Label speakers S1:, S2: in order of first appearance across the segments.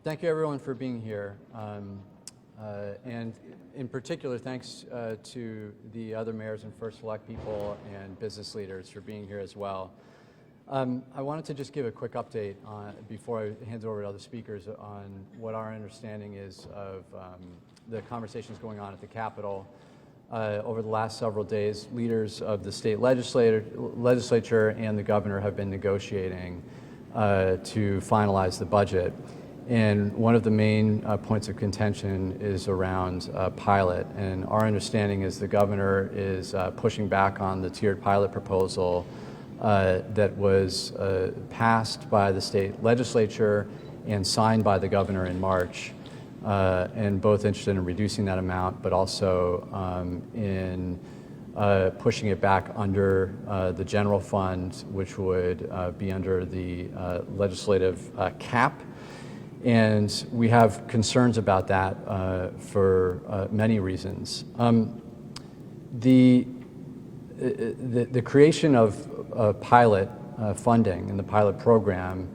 S1: Thank you, everyone, for being here. And in particular, thanks to the other mayors and First Select people and business leaders for being here as well. I wanted to just give a quick update before I hand it over to other speakers on what our understanding is of the conversations going on at the Capitol. Over the last several days, leaders of the state legislature and the governor have been negotiating to finalize the budget. And one of the main points of contention is around pilot. And our understanding is the governor is pushing back on the tiered pilot proposal that was passed by the state legislature and signed by the governor in March. And both interested in reducing that amount, but also in pushing it back under the general fund, which would be under the legislative cap. And we have concerns about that for many reasons. The creation of pilot funding and the pilot program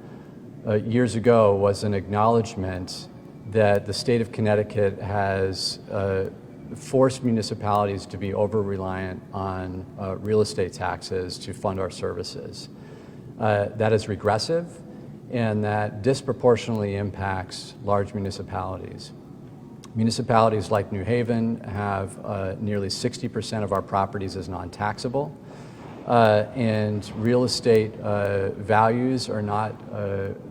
S1: years ago was an acknowledgement that the state of Connecticut has forced municipalities to be over-reliant on real estate taxes to fund our services. That is regressive, and that disproportionately impacts large municipalities. Municipalities like New Haven have nearly 60% of our properties as non-taxable, and real estate values are not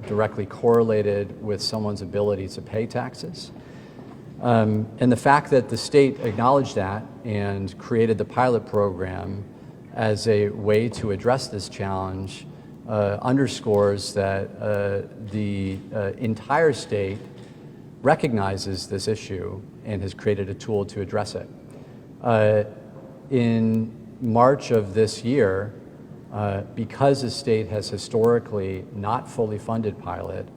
S1: directly correlated with someone's ability to pay taxes. And the fact that the state acknowledged that and created the pilot program as a way to address this challenge underscores that the entire state recognizes this issue and has created a tool to address it. In March of this year, because the state has historically not fully funded pilot,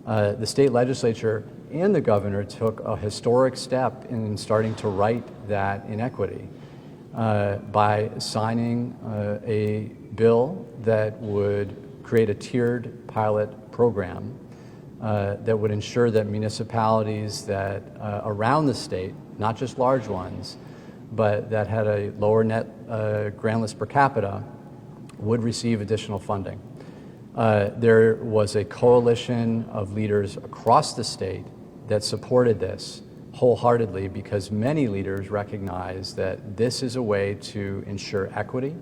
S1: the state legislature and the governor took a historic step in starting to right that inequity by signing a bill that would create a tiered pilot program that would ensure that municipalities that around the state, not just large ones, but that had a lower net grand list per capita, would receive additional funding. There was a coalition of leaders across the state that supported this wholeheartedly because many leaders recognize that this is a way to ensure equity.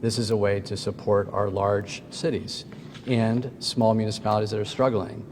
S1: This is a way to support our large cities and small municipalities that are struggling.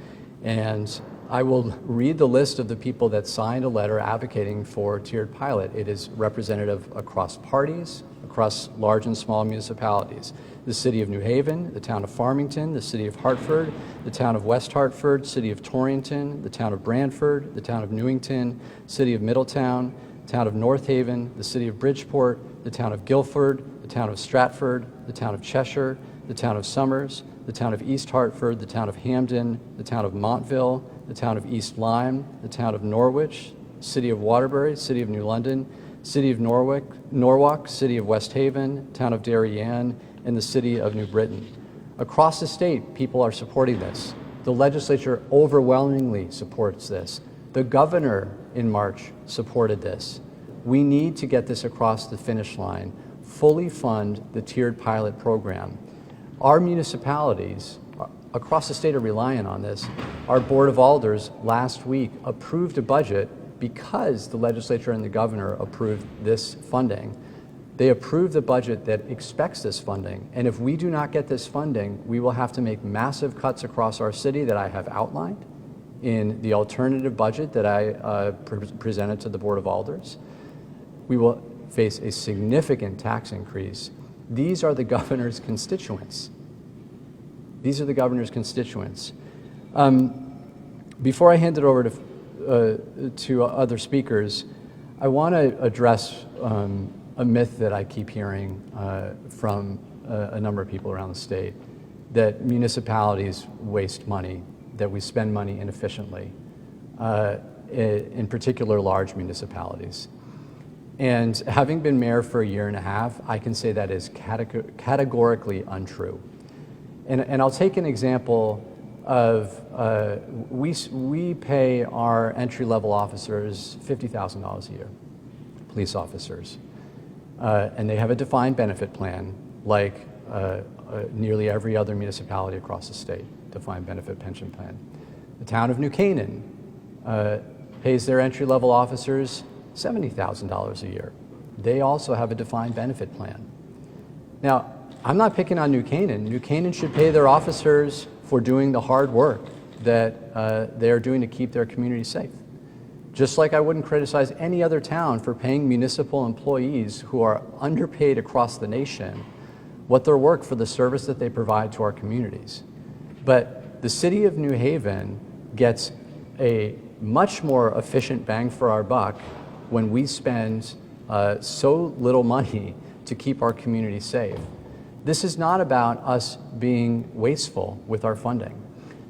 S1: And I will read the list of the people that signed a letter advocating for tiered pilot. It is representative across parties, across large and small municipalities. The City of New Haven, the Town of Farmington, the City of Hartford, the Town of West Hartford, City of Torrington, the Town of Branford, the Town of Newington, City of Middletown, Town of North Haven, the City of Bridgeport, the Town of Guilford, the Town of Stratford, the Town of Cheshire, the Town of Somers, the Town of East Hartford, the Town of Hamden, the Town of Montville, the Town of East Lyme, the Town of Norwich, City of Waterbury, City of New London, City of Norwalk, City of West Haven, Town of Darien, and the City of New Britain. Across the state, people are supporting this. The legislature overwhelmingly supports this. The governor in March supported this. We need to get this across the finish line, fully fund the tiered pilot program. Our municipalities across the state are reliant on this. Our Board of Alders last week approved a budget because the legislature and the governor approved this funding. They approved the budget that expects this funding. And if we do not get this funding, we will have to make massive cuts across our city that I have outlined in the alternative budget that I presented to the Board of Alders. We will face a significant tax increase. These are the governor's constituents. These are the governor's constituents. Before I hand it over to other speakers, I want to address a myth that I keep hearing from a number of people around the state, that municipalities waste money, that we spend money inefficiently, in particular large municipalities. And having been mayor for a year and a half, I can say that is categorically untrue. And I'll take an example of, we pay our entry-level officers $50,000 a year, police officers. And they have a defined benefit plan like nearly every other municipality across the state, defined benefit pension plan. The town of New Canaan pays their entry-level officers $70,000 a year. They also have a defined benefit plan. Now, I'm not picking on New Canaan. New Canaan should pay their officers for doing the hard work that they're doing to keep their community safe. Just like I wouldn't criticize any other town for paying municipal employees who are underpaid across the nation what they're worth for the service that they provide to our communities. But the city of New Haven gets a much more efficient bang for our buck when we spend so little money to keep our community safe. This is not about us being wasteful with our funding.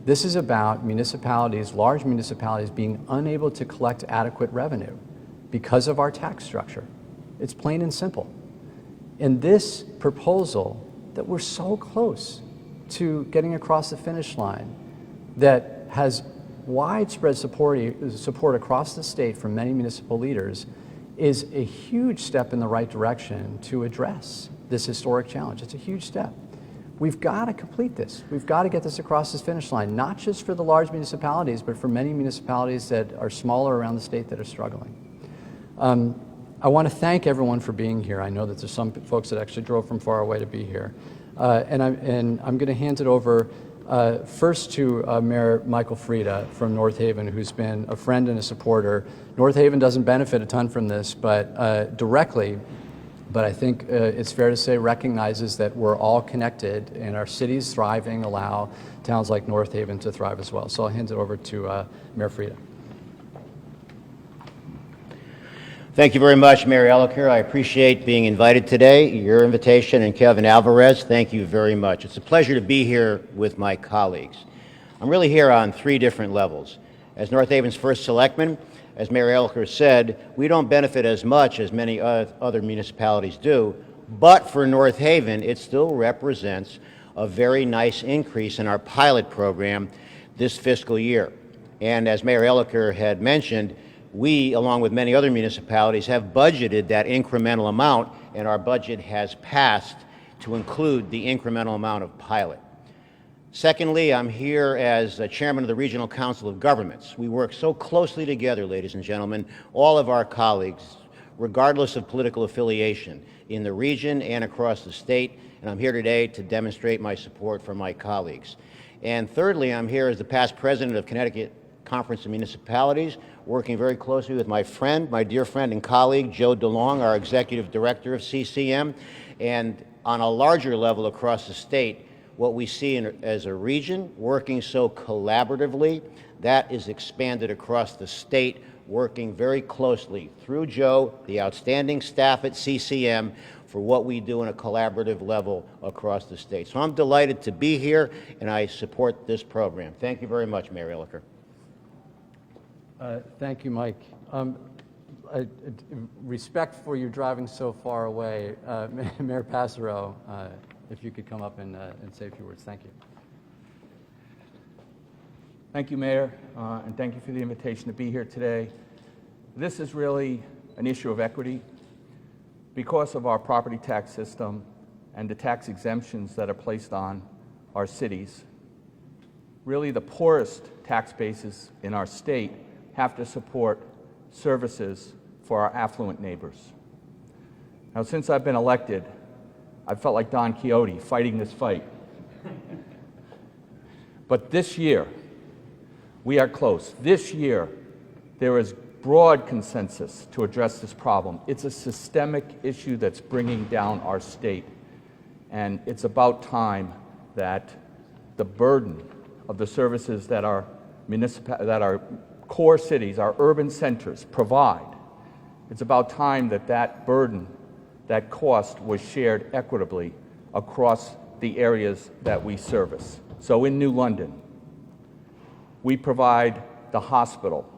S1: This is about municipalities, large municipalities, being unable to collect adequate revenue because of our tax structure. It's plain and simple. And this proposal that we're so close to getting across the finish line, that has widespread support across the state from many municipal leaders, is a huge step in the right direction to address this historic challenge. It's a huge step. We've got to complete this. We've got to get this across this finish line, not just for the large municipalities, but for many municipalities that are smaller around the state that are struggling. I want to thank everyone for being here. I know that there's some folks that actually drove from far away to be here. And I'm going to hand it over first to Mayor Michael Frieda from North Haven, who's been a friend and a supporter. North Haven doesn't benefit a ton from this, but directly, but I think it's fair to say recognizes that we're all connected and our cities thriving allow towns like North Haven to thrive as well. So I'll hand it over to Mayor Frieda.
S2: Thank you very much, Mayor Elliker. I appreciate being invited today, your invitation, and Kevin Alvarez, thank you very much. It's a pleasure to be here with my colleagues. I'm really here on three different levels. As North Haven's first selectman, as Mayor Elliker said, we don't benefit as much as many other municipalities do, but for North Haven, it still represents a very nice increase in our pilot program this fiscal year. And as Mayor Elliker had mentioned, we, along with many other municipalities, have budgeted that incremental amount, and our budget has passed to include the incremental amount of pilot. Secondly, I'm here as chairman of the Regional Council of Governments. We work so closely together, ladies and gentlemen, all of our colleagues, regardless of political affiliation, in the region and across the state, and I'm here today to demonstrate my support for my colleagues. And thirdly, I'm here as the past president of Connecticut Conference of Municipalities, working very closely with my friend, my dear friend and colleague, Joe DeLong, our executive director of CCM, and on a larger level across the state, what we see as a region working so collaboratively, that is expanded across the state, working very closely through Joe, the outstanding staff at CCM, for what we do on a collaborative level across the state. So I'm delighted to be here, and I support this program. Thank you very much, Mayor Elliker.
S1: Thank you, Mike. Respect for you driving so far away. Mayor Passero, if you could come up and say a few words. Thank you.
S3: Thank you, Mayor, and thank you for the invitation to be here today. This is really an issue of equity. Because of our property tax system and the tax exemptions that are placed on our cities, really the poorest tax bases in our state have to support services for our affluent neighbors. Now, since I've been elected, I've felt like Don Quixote fighting this fight. But this year, we are close. This year, there is broad consensus to address this problem. It's a systemic issue that's bringing down our state, and it's about time that the burden of the services that our core cities, our urban centers provide, it's about time that that burden, that cost, was shared equitably across the areas that we service. So in New London, we provide the hospital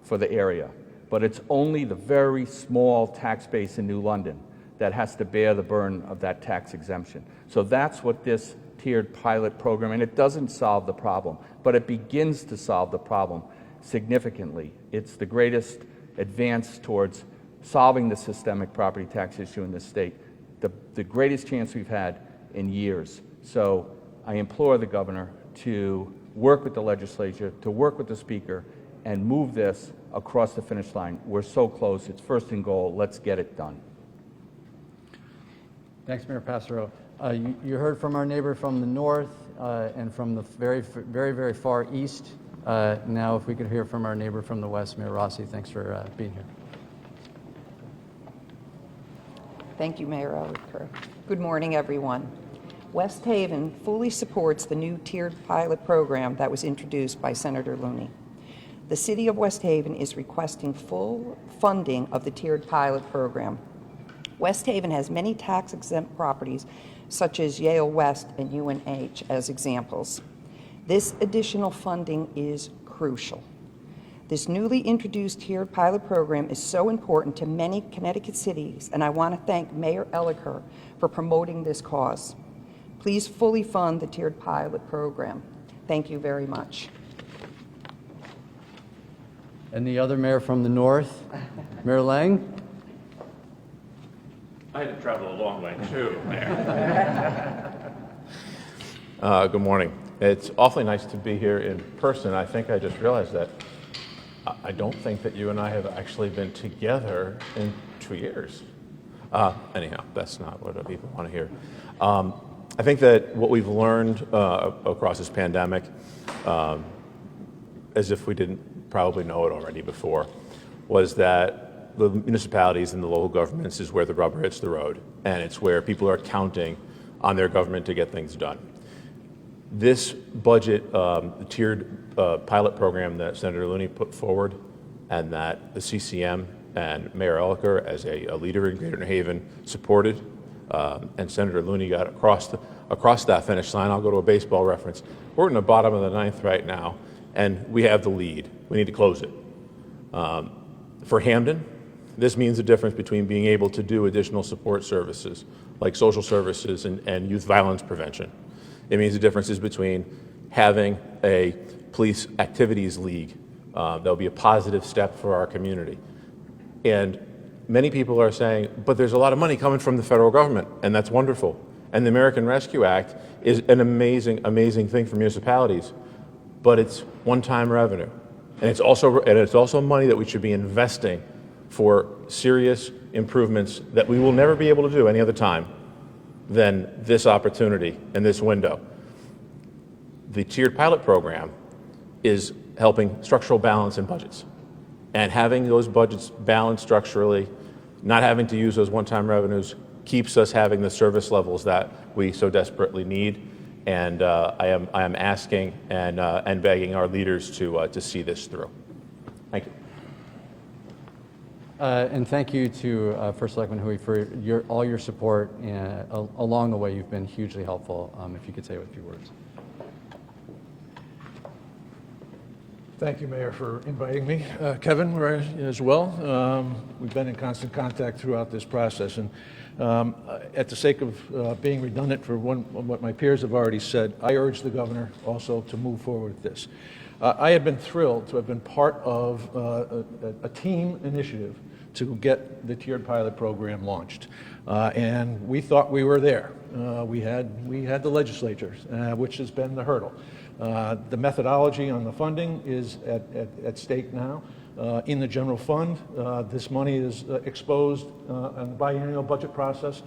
S3: for the area, but it's only the very small tax base in New London that has to bear the burden of that tax exemption. So that's what this tiered pilot program, and it doesn't solve the problem, but it begins to solve the problem significantly. It's the greatest advance towards solving the systemic property tax issue in this state, the greatest chance we've had in years. So I implore the governor to work with the legislature, to work with the speaker, and move this across the finish line. We're so close. It's first and goal. Let's get it done.
S1: Thanks, Mayor Passero. You heard from our neighbor from the north and from the very far east. Now, if we could hear from our neighbor from the west, Mayor Rossi, thanks for being here.
S4: Thank you, Mayor Elicker. Good morning, everyone. West Haven fully supports the new tiered pilot program that was introduced by Senator Looney. The City of West Haven is requesting full funding of the tiered pilot program. West Haven has many tax-exempt properties, such as Yale West and UNH as examples. This additional funding is crucial. This newly introduced tiered pilot program is so important to many Connecticut cities, and I want to thank Mayor Elicker for promoting this cause. Please fully fund the tiered pilot program. Thank you very much.
S1: And the other mayor from the north, Mayor Lang?
S5: I had to travel a long way too, Mayor. Good morning. It's awfully nice to be here in person. I think I just realized that I don't think that you and I have actually been together in 2 years. Anyhow, that's not what people want to hear. I think that what we've learned across this pandemic, as if we didn't probably know it already before, was that the municipalities and the local governments is where the rubber hits the road, and it's where people are counting on their government to get things done. This budget, the tiered pilot program that Senator Looney put forward, and that the CCM and Mayor Elicker, as a leader in Greater New Haven, supported, and Senator Looney got across that finish line. I'll go to a baseball reference. We're in the bottom of the ninth right now, and we have the lead. We need to close it. For Hamden, this means the difference between being able to do additional support services like social services and youth violence prevention. It means the differences between having a police activities league. That'll be a positive step for our community. And many people are saying, but there's a lot of money coming from the federal government, and that's wonderful. And the American Rescue Act is an amazing, amazing thing for municipalities, but it's one-time revenue. And it's also money that we should be investing for serious improvements that we will never be able to do any other time than this opportunity and this window. The tiered pilot program is helping structural balance in budgets. And having those budgets balanced structurally, not having to use those one-time revenues, keeps us having the service levels that we so desperately need. And I am asking and begging our leaders to see this through. Thank you.
S1: And thank you to First Selectman Hui for all your support along the way. You've been hugely helpful. If you could say a few words.
S6: Thank you, Mayor, for inviting me. Kevin, as well. We've been in constant contact throughout this process. And at the sake of being redundant for what my peers have already said, I urge the governor also to move forward with this. I have been thrilled to have been part of a team initiative to get the tiered pilot program launched. And we thought we were there. We had the legislature, which has been the hurdle. The methodology on the funding is at stake now. In the general fund, this money is exposed on the biennial budget process.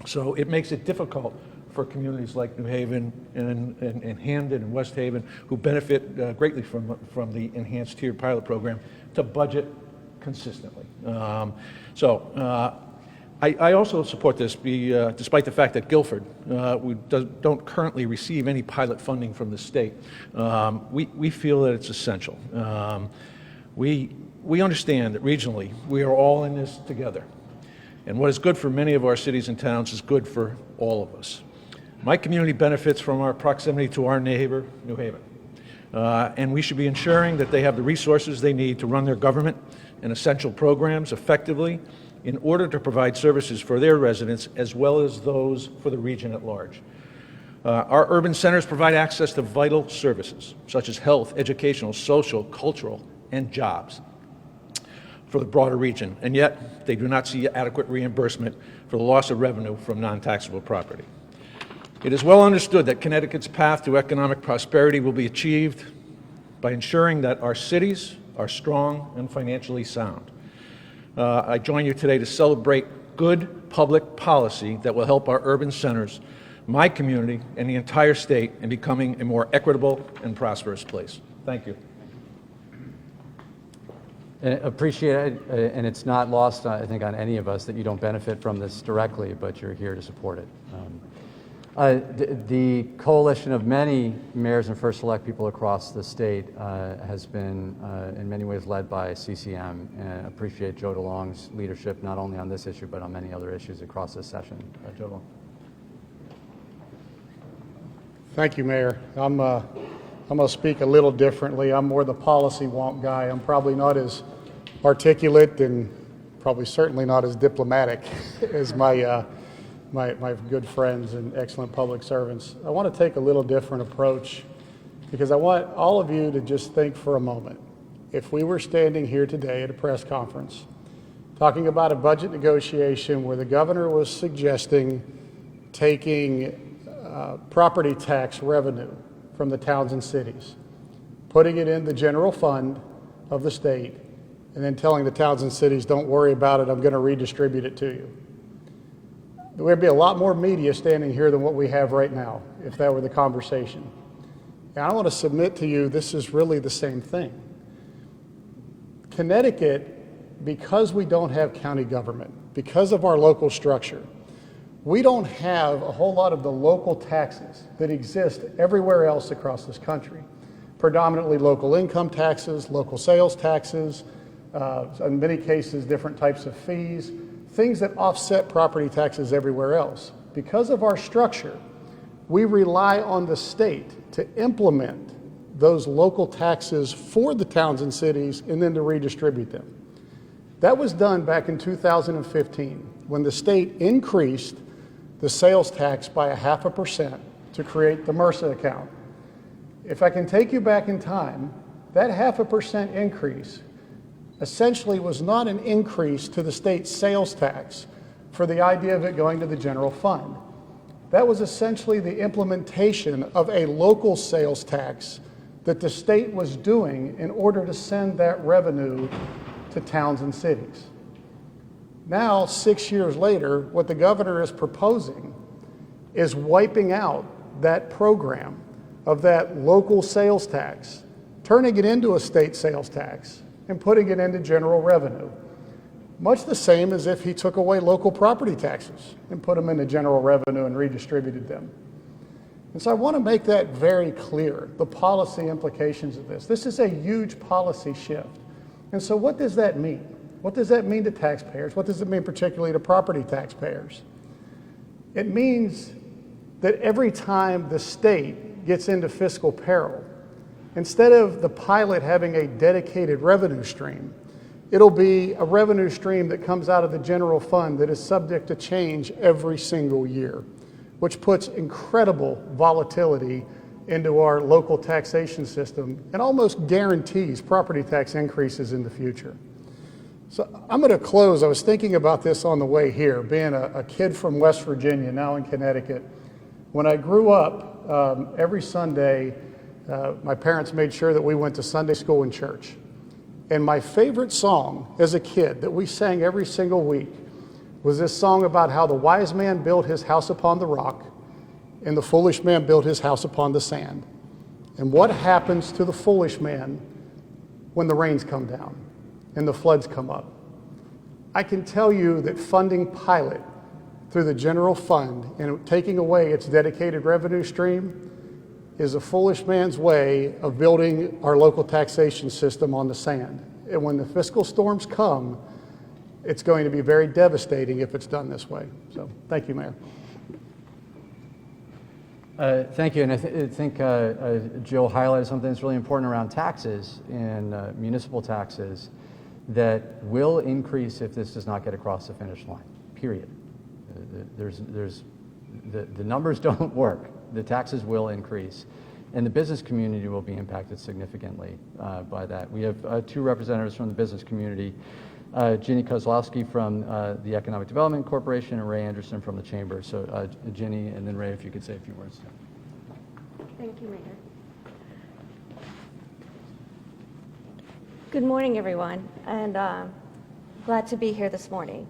S6: So it makes it difficult for communities like New Haven and Hamden and West Haven, who benefit greatly from the enhanced tiered pilot program, to budget consistently. I also support this, despite the fact that Guilford don't currently receive any pilot funding from the state. We feel that it's essential. We understand that regionally we are all in this together. And what is good for many of our cities and towns is good for all of us. My community benefits from our proximity to our neighbor, New Haven. And we should be ensuring that they have the resources they need to run their government and essential programs effectively in order to provide services for their residents as well as those for the region at large. Our urban centers provide access to vital services such as health, educational, social, cultural, and jobs for the broader region, and yet they do not see adequate reimbursement for the loss of revenue from non-taxable property. It is well understood that Connecticut's path to economic prosperity will be achieved by ensuring that our cities are strong and financially sound. I join you today to celebrate good public policy that will help our urban centers, my community, and the entire state in becoming a more equitable and prosperous place. Thank you.
S1: Appreciate it, and it's not lost, I think, on any of us that you don't benefit from this directly, but you're here to support it. The coalition of many mayors and first select people across the state has been in many ways led by CCM, and appreciate Joe DeLong's leadership not only on this issue but on many other issues across this session. Joe DeLong.
S7: Thank you, Mayor. I'm going to speak a little differently. I'm more the policy wonk guy. I'm probably not as articulate and probably certainly not as diplomatic as my good friends and excellent public servants. I want to take a little different approach because I want all of you to just think for a moment. If we were standing here today at a press conference talking about a budget negotiation where the governor was suggesting taking property tax revenue from the towns and cities, putting it in the general fund of the state, and then telling the towns and cities, don't worry about it, I'm going to redistribute it to you. There would be a lot more media standing here than what we have right now, if that were the conversation. And I want to submit to you, this is really the same thing. Connecticut, because we don't have county government, because of our local structure, we don't have a whole lot of the local taxes that exist everywhere else across this country. Predominantly local income taxes, local sales taxes, in many cases different types of fees, things that offset property taxes everywhere else. Because of our structure, we rely on the state to implement those local taxes for the towns and cities and then to redistribute them. That was done back in 2015 when the state increased the sales tax by 0.5% to create the MRSA account. If I can take you back in time, that 0.5% increase essentially was not an increase to the state's sales tax for the idea of it going to the general fund. That was essentially the implementation of a local sales tax that the state was doing in order to send that revenue to towns and cities. Now, 6 years later, what the governor is proposing is wiping out that program of that local sales tax, turning it into a state sales tax, and putting it into general revenue. Much the same as if he took away local property taxes and put them into general revenue and redistributed them. And so I want to make that very clear, the policy implications of this. This is a huge policy shift. And so what does that mean? What does that mean to taxpayers? What does it mean particularly to property taxpayers? It means that every time the state gets into fiscal peril, instead of the pilot having a dedicated revenue stream, it'll be a revenue stream that comes out of the general fund that is subject to change every single year, which puts incredible volatility into our local taxation system and almost guarantees property tax increases in the future. So I'm going to close. I was thinking about this on the way here, being a kid from West Virginia, now in Connecticut. When I grew up, every Sunday, my parents made sure that we went to Sunday school and church. And my favorite song as a kid that we sang every single week was this song about how the wise man built his house upon the rock and the foolish man built his house upon the sand. And what happens to the foolish man when the rains come down and the floods come up? I can tell you that funding Pilot through the general fund and taking away its dedicated revenue stream is a foolish man's way of building our local taxation system on the sand. And when the fiscal storms come, it's going to be very devastating if it's done this way. So thank you, Mayor.
S1: Thank you, and I think Jill highlighted something that's really important around taxes and municipal taxes that will increase if this does not get across the finish line, period. The numbers don't work. the taxes will increase, and the business community will be impacted significantly by that. We have two representatives from the business community, Ginny Kozlowski from the Economic Development Corporation and Ray Anderson from the Chamber. So Ginny and then Ray, if you could say a few words.
S8: Thank you, Mayor. Good morning, everyone, and glad to be here this morning.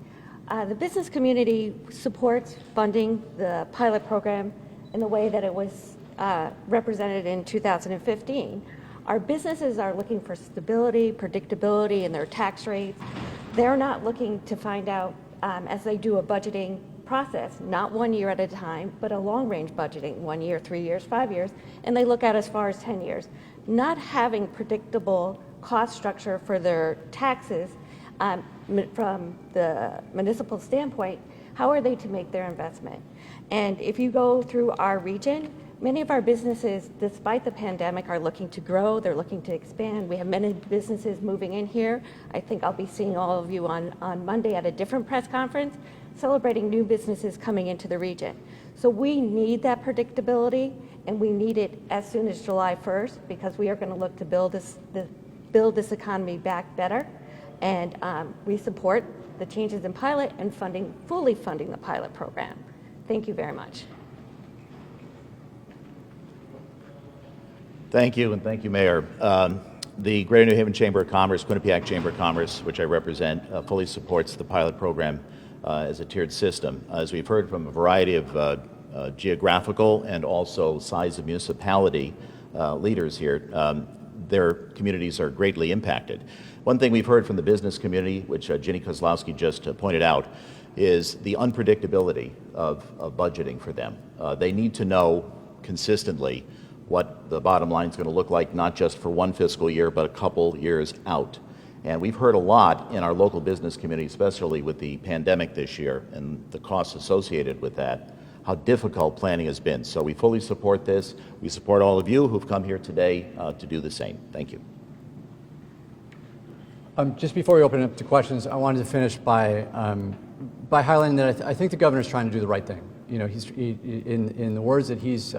S8: The business community supports funding the pilot program in the way that it was represented in 2015. Our businesses are looking for stability, predictability in their tax rates. They're not looking to find out as they do a budgeting process, not 1 year at a time, but a long-range budgeting, 1 year, 3 years, 5 years, and they look at as far as 10 years. Not having predictable cost structure for their taxes from the municipal standpoint, how are they to make their investment? And if you go through our region, many of our businesses, despite the pandemic, are looking to grow, they're looking to expand. We have many businesses moving in here. I think I'll be seeing all of you on Monday at a different press conference, celebrating new businesses coming into the region. So we need that predictability, and we need it as soon as July 1st, because we are going to look to build this economy back better. And we support the changes in pilot and fully funding the pilot program. Thank you very much.
S9: Thank you, and thank you, Mayor. The Greater New Haven Chamber of Commerce, Quinnipiac Chamber of Commerce, which I represent, fully supports the pilot program as a tiered system. As we've heard from a variety of geographical and also size of municipality leaders here, their communities are greatly impacted. One thing we've heard from the business community, which Ginny Kozlowski just pointed out, is the unpredictability of budgeting for them. They need to know consistently what the bottom line is going to look like, not just for one fiscal year, but a couple years out. And we've heard a lot in our local business community, especially with the pandemic this year and the costs associated with that, how difficult planning has been. So we fully support this. We support all of you who've come here today to do the same. Thank you.
S1: Just before we open it up to questions, I wanted to finish by highlighting that I think the governor's trying to do the right thing. You know, in the words that he's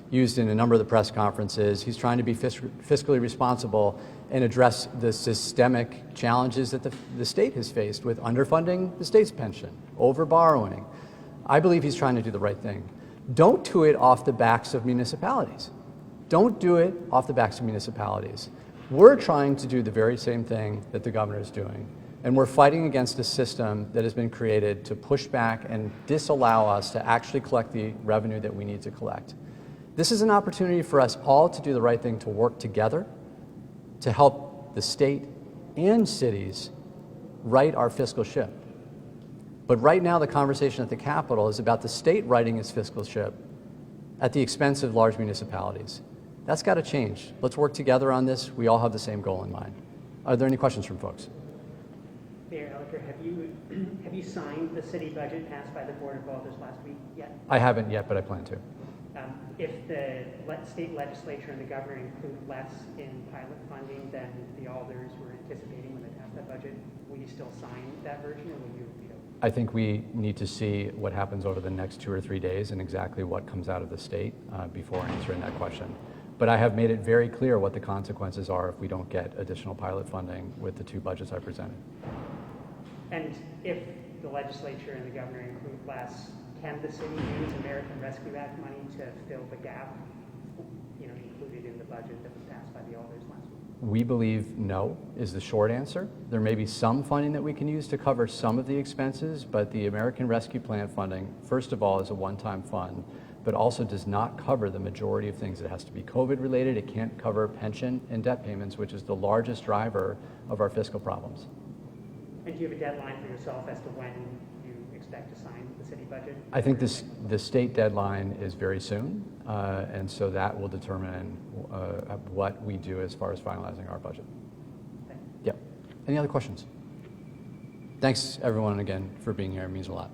S1: used in a number of the press conferences, he's trying to be fiscally responsible and address the systemic challenges that the state has faced with underfunding the state's pension, over-borrowing. I believe he's trying to do the right thing. Don't do it off the backs of municipalities. Don't do it off the backs of municipalities. We're trying to do the very same thing that the governor is doing, and we're fighting against a system that has been created to push back and disallow us to actually collect the revenue that we need to collect. This is an opportunity for us all to do the right thing, to work together, to help the state and cities right our fiscal ship. But right now, the conversation at the Capitol is about the state righting its fiscal ship at the expense of large municipalities. That's got to change. Let's work together on this. We all have the same goal in mind. Are there any questions from folks?
S10: Mayor Elliker, have you signed the city budget passed by the Board of Alders last week yet?
S1: I haven't yet, but I plan to.
S10: If the state legislature and the governor include less in pilot funding than the alders were anticipating when they passed that budget, will you still sign that version, or will you veto?
S1: I think we need to see what happens over the next 2 or 3 days and exactly what comes out of the state before answering that question. But I have made it very clear what the consequences are if we don't get additional pilot funding with the 2 budgets I presented.
S10: And if the legislature and the governor include less, can the city use American Rescue Act money to fill the gap, included in the budget that was passed by the alders last week?
S1: We believe no is the short answer. There may be some funding that we can use to cover some of the expenses, but the American Rescue Plan funding, first of all, is a one-time fund, but also does not cover the majority of things. It has to be COVID related. It can't cover pension and debt payments, which is the largest driver of our fiscal problems.
S10: And do you have a deadline for yourself as to when you expect to sign the city budget?
S1: I think the state deadline is very soon, and so that will determine what we do as far as finalizing our budget.
S10: Thank you.
S1: Yep. Any other questions? Thanks, everyone, again, for being here. It means a lot.